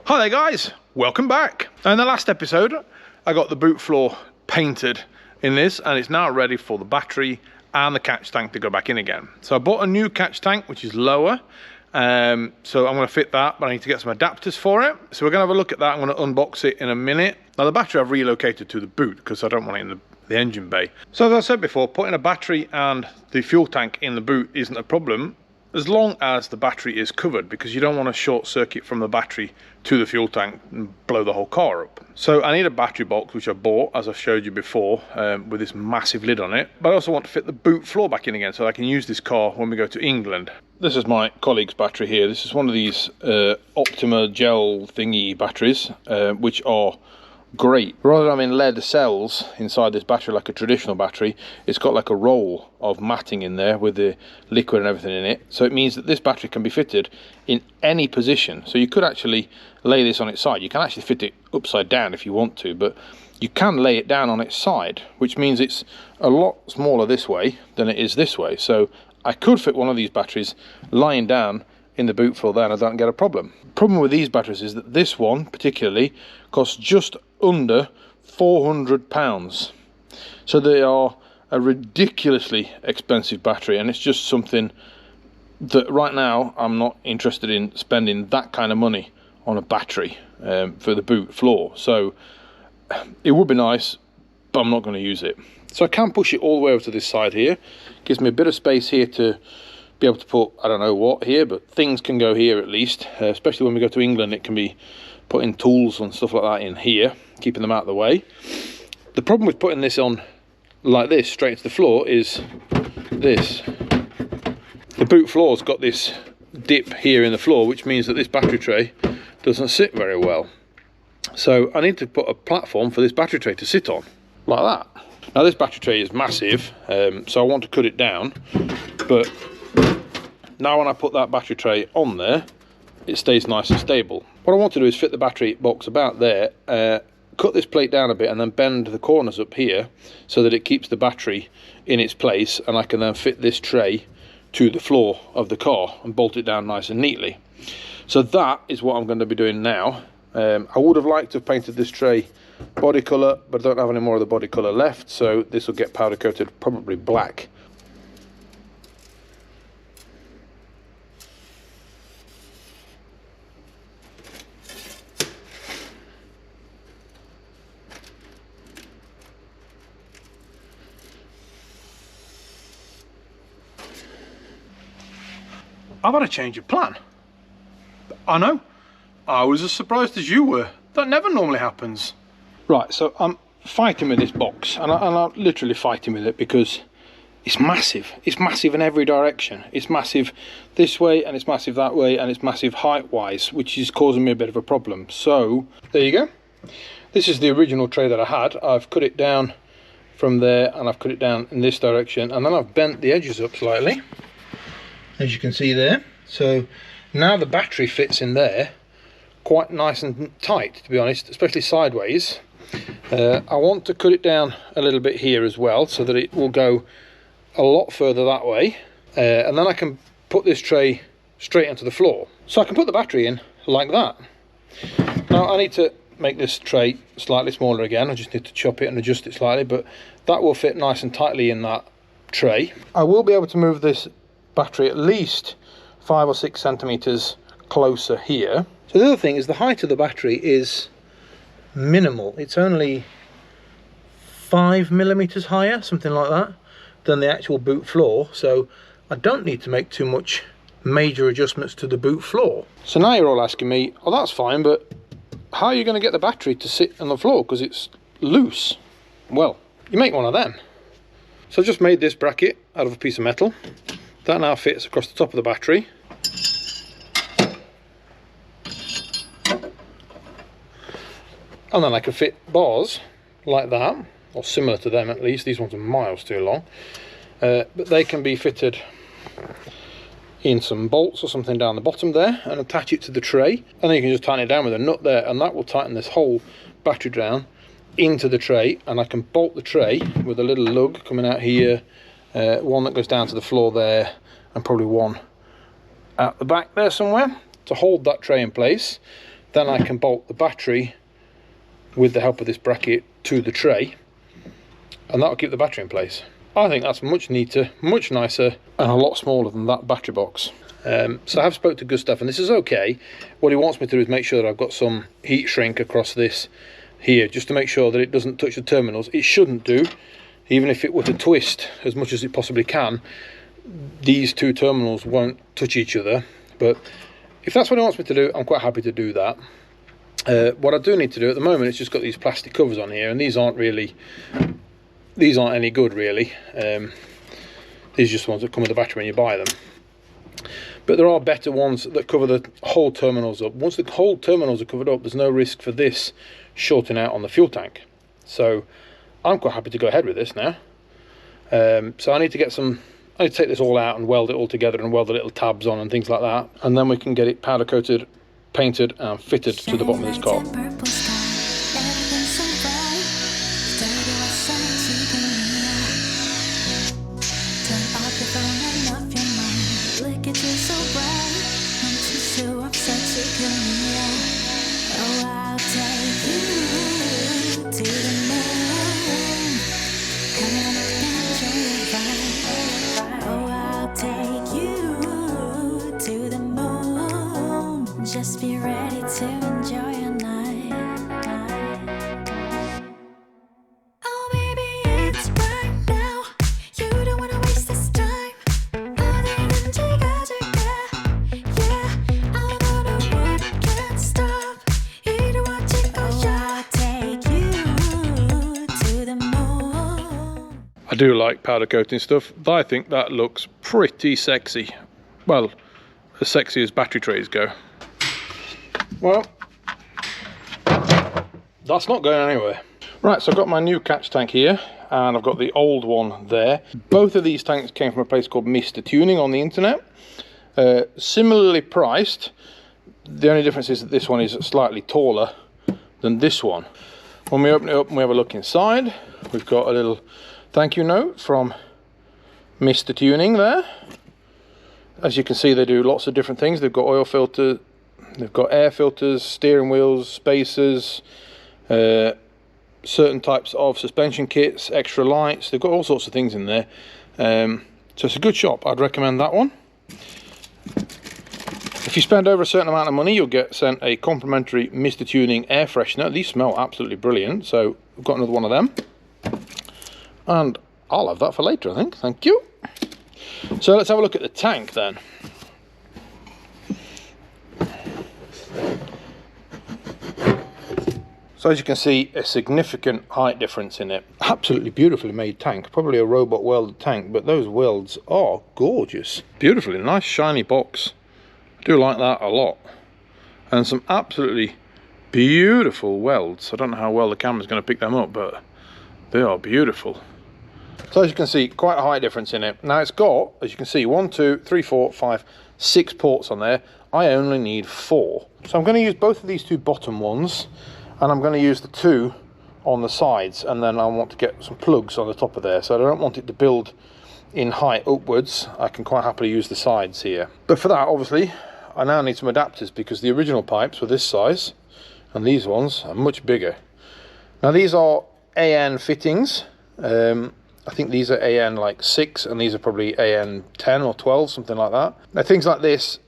Hi there guys, welcome back. Now in the last episode I got the boot floor painted in this and it's now ready for the battery and the catch tank to go back in again. So I bought a new catch tank which is lower, so I'm going to fit that, but I need to get some adapters for it. So we're going to have a look at that. I'm going to unbox it in a minute. Now the battery I've relocated to the boot because I don't want it in the engine bay. So as I said before, putting a battery and the fuel tank in the boot isn't a problem as long as the battery is covered, because you don't want to short circuit from the battery to the fuel tank and blow the whole car up. So I need a battery box, which I bought, as I've showed you before, with this massive lid on it. But I also want to fit the boot floor back in again so I can use this car when we go to England. This is my colleague's battery here. This is one of these Optima gel thingy batteries, which are great. Rather than having lead cells inside this battery like a traditional battery, it's got like a roll of matting in there with the liquid and everything in it. So it means that this battery can be fitted in any position. So you could actually lay this on its side. You can actually fit it upside down if you want to, but you can lay it down on its side, which means it's a lot smaller this way than it is this way. So I could fit one of these batteries lying down in the boot floor there and I don't get a problem. The problem with these batteries is that this one particularly costs just under £400. So they are a ridiculously expensive battery, and it's just something that right now I'm not interested in spending that kind of money on a battery for the boot floor. So it would be nice, but I'm not going to use it. So I can push it all the way over to this side here. Gives me a bit of space here to be able to put, I don't know what here, but things can go here at least, especially when we go to England. It can be putting tools and stuff like that in here, keeping them out of the way. The problem with putting this on like this straight into the floor is this. The boot floor's got this dip here in the floor, which means that this battery tray doesn't sit very well. So I need to put a platform for this battery tray to sit on, like that. Now this battery tray is massive, so I want to cut it down, but now when I put that battery tray on there, it stays nice and stable. What I want to do is fit the battery box about there, cut this plate down a bit and then bend the corners up here so that it keeps the battery in its place, and I can then fit this tray to the floor of the car and bolt it down nice and neatly. So that is what I'm going to be doing now. I would have liked to have painted this tray body colour, but I don't have any more of the body colour left, so this will get powder coated probably black. I've had a change of plan. I know. I was as surprised as you were. That never normally happens. Right, so I'm fighting with this box, and I'm literally fighting with it because it's massive. It's massive in every direction. It's massive this way, and it's massive that way, and it's massive height-wise, which is causing me a bit of a problem. So, there you go. This is the original tray that I had. I've cut it down from there, and I've cut it down in this direction, and then I've bent the edges up slightly, as you can see there. So now the battery fits in there quite nice and tight, to be honest, especially sideways. I want to cut it down a little bit here as well so that it will go a lot further that way, and then I can put this tray straight onto the floor. So I can put the battery in like that. Now I need to make this tray slightly smaller again. I just need to chop it and adjust it slightly, but that will fit nice and tightly in that tray. I will be able to move this battery at least 5 or 6 centimeters closer here. So the other thing is the height of the battery is minimal. It's only 5 millimeters higher, something like that, than the actual boot floor. So I don't need to make too much major adjustments to the boot floor. So now you're all asking me, oh that's fine, but how are you going to get the battery to sit on the floor because it's loose? Well, you make one of them. So I've just made this bracket out of a piece of metal. That now fits across the top of the battery. And then I can fit bars like that, or similar to them at least. These ones are miles too long. But they can be fitted in some bolts or something down the bottom there and attach it to the tray. And then you can just tighten it down with a nut there, and that will tighten this whole battery down into the tray. And I can bolt the tray with a little lug coming out here, one that goes down to the floor there, and probably one at the back there somewhere to hold that tray in place. then I can bolt the battery with the help of this bracket to the tray, and that'll keep the battery in place. I think that's much neater, much nicer, and a lot smaller than that battery box. So I have spoke to Gustav, and this is okay. What he wants me to do is make sure that I've got some heat shrink across this here, just to make sure that it doesn't touch the terminals. It shouldn't do. Even if it were to twist as much as it possibly can, these two terminals won't touch each other. But if that's what he wants me to do, I'm quite happy to do that. What I do need to do at the moment is just got these plastic covers on here, and these aren't any good really. These are just the ones that come with the battery when you buy them. But there are better ones that cover the whole terminals up. Once the whole terminals are covered up, there's no risk for this shorting out on the fuel tank. So I'm quite happy to go ahead with this now. So I need to take this all out and weld it all together and weld the little tabs on and things like that, and then we can get it powder coated, painted and fitted to the bottom of this car. Just be ready to enjoy your night. Oh baby, it's right now. You don't wanna waste this time. 어디든 제가 yeah, I'm gonna work, can't stop. 이루어질 거야. I'll take you to the moon. I do like powder coating stuff. I think that looks pretty sexy. Well, as sexy as battery trays go. Well, that's not going anywhere. Right, so I've got my new catch tank here, and I've got the old one there. Both of these tanks came from a place called Mr. Tuning on the internet. Similarly priced. The only difference is that this one is slightly taller than this one. When we open it up and we have a look inside, we've got a little thank you note from Mr. Tuning there. As you can see, they do lots of different things. They've got oil filter, they've got air filters, steering wheels, spacers, certain types of suspension kits, extra lights. They've got all sorts of things in there. So it's a good shop. I'd recommend that one. If you spend over a certain amount of money, you'll get sent a complimentary Mr. Tuning air freshener. These smell absolutely brilliant. So I've got another one of them. And I'll have that for later, I think. Thank you. So let's have a look at the tank then. So as you can see, a significant height difference in it. Absolutely beautifully made tank. Probably a robot welded tank, but those welds are gorgeous. Beautifully nice shiny box. I do like that a lot. And some absolutely beautiful welds. I don't know how well the camera's going to pick them up, but they are beautiful. So as you can see, quite a height difference in it. Now it's got, as you can see, 1, 2, 3, 4, 5, 6 ports on there. I only need 4. So I'm going to use both of these two bottom ones, and I'm going to use the 2 on the sides, and then I want to get some plugs on the top of there. So I don't want it to build in height upwards. I can quite happily use the sides here. But for that, obviously, I now need some adapters, because the original pipes were this size, and these ones are much bigger. Now these are AN fittings. I think these are AN like 6, and these are probably AN 10 or 12, something like that. Now things like this,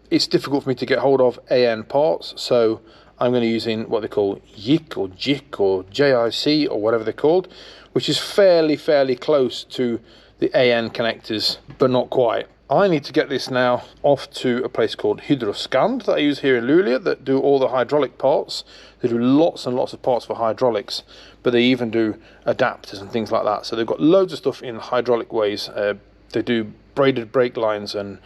it's difficult for me to get hold of AN parts, so I'm going to use in what they call YIC or JIC or JIC or whatever they're called, which is fairly close to the AN connectors, but not quite. I need to get this now off to a place called Hydroscand that I use here in Luleå, that do all the hydraulic parts. They do lots and lots of parts for hydraulics, but they even do adapters and things like that. So they've got loads of stuff in hydraulic ways. They do braided brake lines and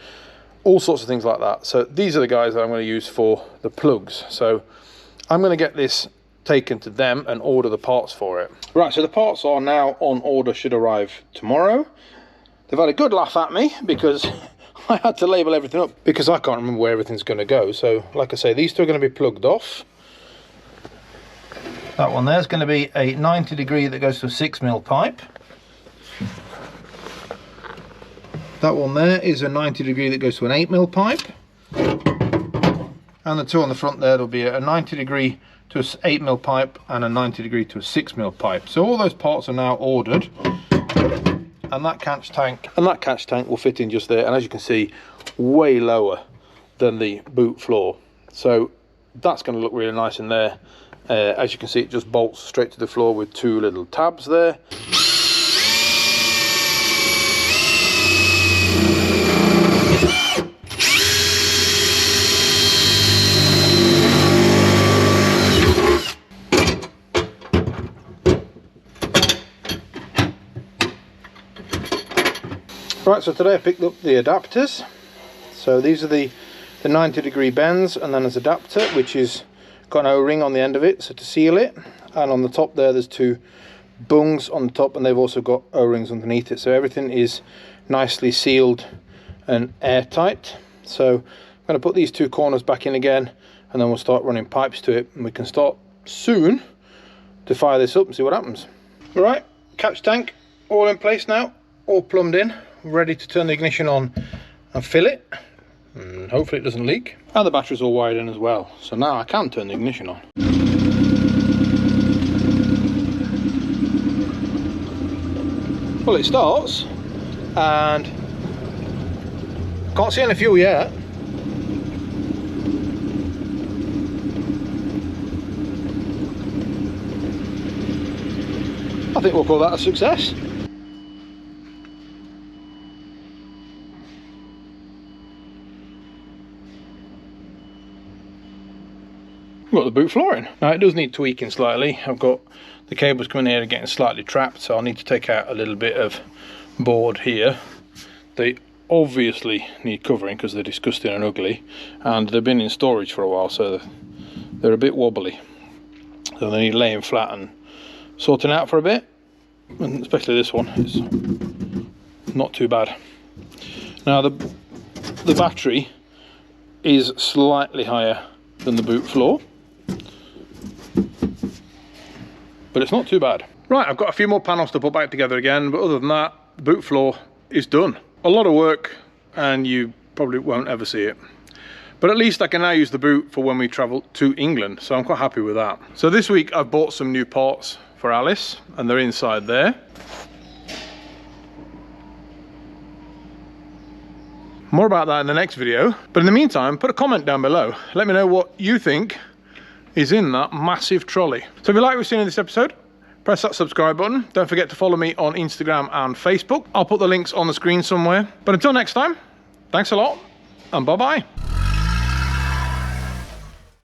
all sorts of things like that. So these are the guys that I'm going to use for the plugs. So I'm going to get this taken to them and order the parts for it. Right, so the parts are now on order, should arrive tomorrow. They've had a good laugh at me because I had to label everything up because I can't remember where everything's going to go. So like I say, these two are going to be plugged off. That one there's going to be a 90 degree that goes to a 6mm pipe. That one there is a 90 degree that goes to an 8mm pipe. And the two on the front there, there'll be a 90° to a 8mm pipe and a 90° to a 6mm pipe. So all those parts are now ordered. And that catch tank will fit in just there, and as you can see, way lower than the boot floor. So that's going to look really nice in there. As you can see, it just bolts straight to the floor with two little tabs there. Right, so today I picked up the adapters. So these are the 90° bends, and then there's adapter which is got an O-ring on the end of it, so to seal it. And on the top there's two bungs on the top, and they've also got O-rings underneath it. So everything is nicely sealed and airtight. So I'm going to put these two corners back in again, and then we'll start running pipes to it, and we can start soon to fire this up and see what happens. All right, catch tank all in place now, all plumbed in, ready to turn the ignition on and fill it, and hopefully it doesn't leak. And the battery's all wired in as well, so now I can turn the ignition on. Well, it starts, and can't see any fuel yet. I think we'll call that a success. Got the boot flooring. Now it does need tweaking slightly. I've got the cables coming here and getting slightly trapped, so I'll need to take out a little bit of board here. They obviously need covering because they're disgusting and ugly, and they've been in storage for a while, so they're a bit wobbly. So they need laying flat and sorting out for a bit, and especially this one is not too bad. Now the battery is slightly higher than the boot floor, but it's not too bad. Right, I've got a few more panels to put back together again, but other than that, the boot floor is done. A lot of work, and you probably won't ever see it. But at least I can now use the boot for when we travel to England, so I'm quite happy with that. So this week I've bought some new parts for Alice, and they're inside there. More about that in the next video, but in the meantime, put a comment down below. Let me know what you think is in that massive trolley. So if you like what you've seen in this episode, press that subscribe button. Don't forget to follow me on Instagram and Facebook. I'll put the links on the screen somewhere. But until next time, thanks a lot, and bye-bye.